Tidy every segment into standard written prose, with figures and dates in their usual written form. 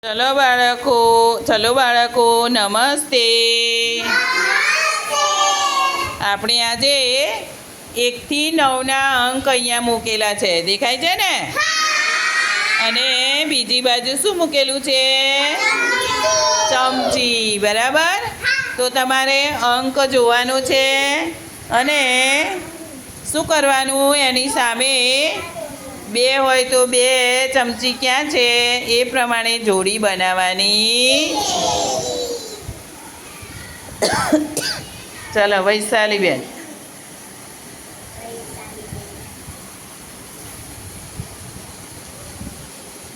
ચલો બાળકો નમસ્તે. આપણે આજે 1 થી 9ના અંક અહીંયા મૂકેલા છે, દેખાય છે ને? અને બીજી બાજુ શું મૂકેલું છે? ચમચી. બરાબર. તો તમારે અંક જોવાનો છે અને શું કરવાનું, એની સામે 2 હોય તો 2 ચમચી ક્યાં છે એ પ્રમાણે જોડી બનાવવાની. ચાલો વૈશાલીબેન.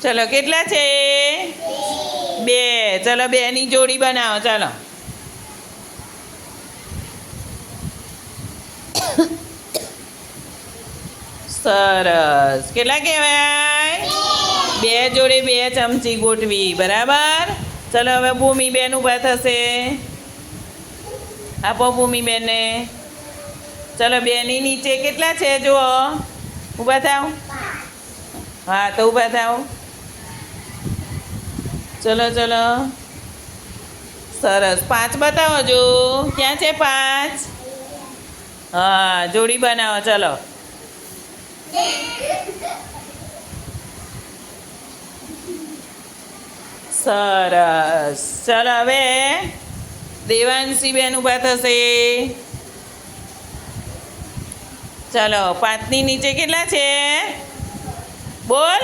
ચલો કેટલા છે? 2. ચલો 2ની જોડી બનાવો. ચાલો સરસ. કેટલા કહેવાય? 2 જોડે 2 ચમચી ગોઠવી. બરાબર. ચલો હવે ભૂમિબેન ઊભા થશે. આપો ભૂમિબેનને. ચલો 2ની નીચે કેટલા છે જુઓ. ઊભા થાવ. હા તો ઊભા થાવ. ચલો ચલો સરસ. 5 બતાવો જો. ક્યાં છે 5? હા જોડી બનાવો. ચલો સરસ. ચાલો હવે દેવાંશીબેન ઊભા થશે. ચાલો 5ની નીચે કેટલા છે? બોલ.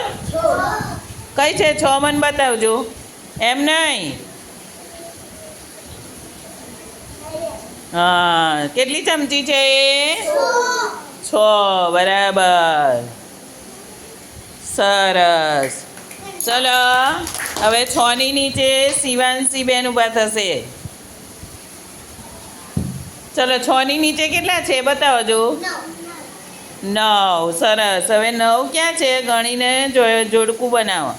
કઈ છે? 6 મને બતાવજો. એમ નહીં. હા કેટલી ચમચી છે? 6. બરાબર. સરસ. ચલો હવે 6ની નીચે શિવાંશીબેન ઊભા થશે. ચલો 6ની નીચે કેટલા છે બતાવો જો. 9. સરસ. હવે 9 ક્યાં છે ગણીને જોડકું બનાવો.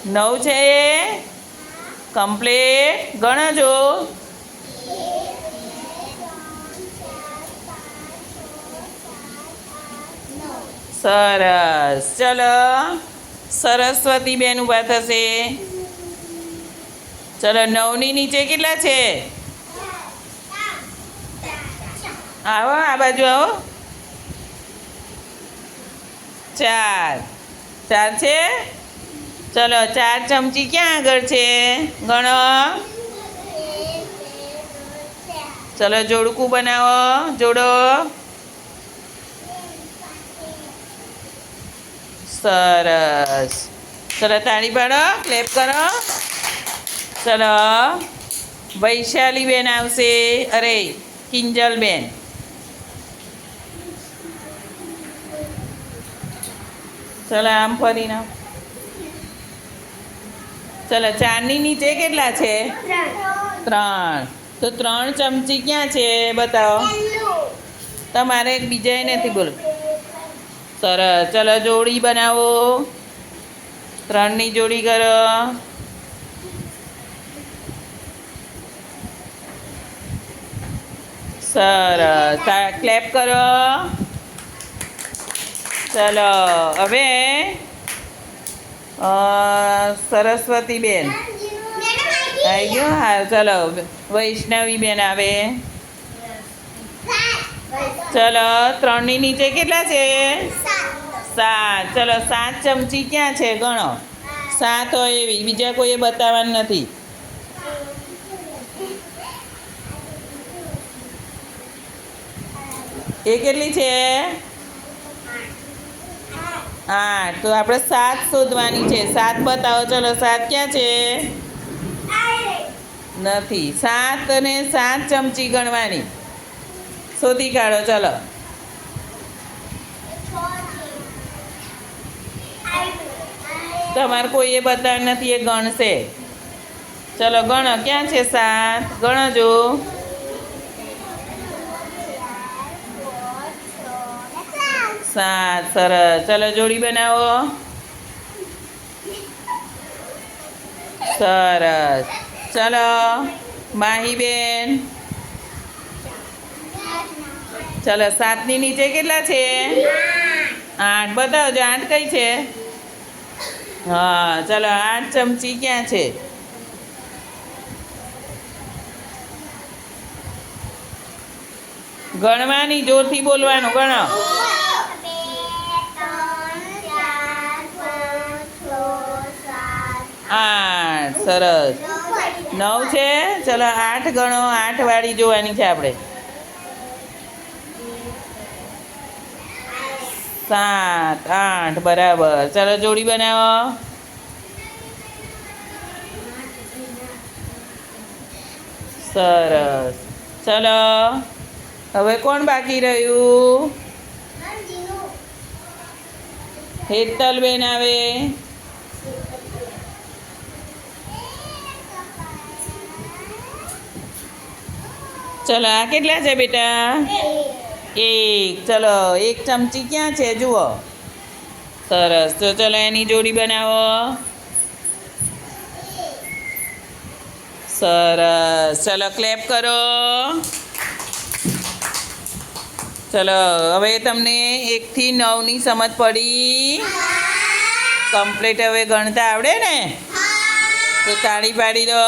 9 છે એ કમ્પ્લીટ ગણજો. સરસ. ચલો સરસ્વતીબેન ઊભા થશે. ચલો 9ની નીચે કેટલા છે? આવો આ બાજુ આવો. 4. 4 છે. ચલો 4 ચમચી ક્યાં આગળ છે ગણો. ચલો જોડકું બનાવો. જોડો. સરસ. ચલો તાળી પાડો. ક્લેપ કરો. ચલો વૈશાલીબેન આવશે. અરે કિંજલબેન. ચલો આમ ફરીને. ચલો 4ની નીચે કેટલા છે? 3. તો 3 ચમચી ક્યાં છે બતાવો. તમારે બીજાએ નથી બોલો. સરસ. ચલો જોડી બનાવો. 3ની જોડી કરો. સરસ. ક્લેપ કરો. ચલો હવે સરસ્વતીબેન આવી ગયો. હા ચલો વૈષ્ણવીબેન આવે. ચલો 3ની નીચે કેટલા છે? 7. ચલો 7 ચમચી ક્યાં છે ગણો. 7 હોય એવી બીજા કોઈએ બતાવવાનું નથી. એ કેટલી છે? 8. તો આપણે 7 શોધવાની છે. 7 બતાવો. ચલો 7 ક્યાં છે? નથી. 7 અને 7 ચમચી ગણવાની. શોધી કાઢો. ચલો તમારે કોઈએ બતાવ્યું નથી એ ગણશે. ચલો ગણો. ક્યાં છે 7? ગણો જો. 7. સરસ. ચલો જોડી બનાવો. સરસ. ચલો માહીબેન. ચલો 7ની નીચે કેટલા છે? 8 બતાવજો 8 કઈ છે હા ચલો 8 ચમચી ક્યાં છે ગણવાની જોરથી બોલવાનું ગણો 8 સરસ 9 છે ચલો 8 ગણો 8 વાળી જોવાની છે આપણે 7 8 બરાબર ચલો જોડી બનાવો સરસ ચલો હવે કોણ બાકી રહ્યું હેતલબેન આવે ચલો આ કેટલા છે બેટા 1 ચલો 1 ચમચી ક્યાં છે જુઓ સરસ તો ચલો એની જોડી બનાવો સરસ ચલો ક્લેપ કરો ચલો હવે તમને 1 થી 9 ની સમજ પડી કમ્પ્લીટ હવે ગણતા આવડે ને તો તાળી પાડી દો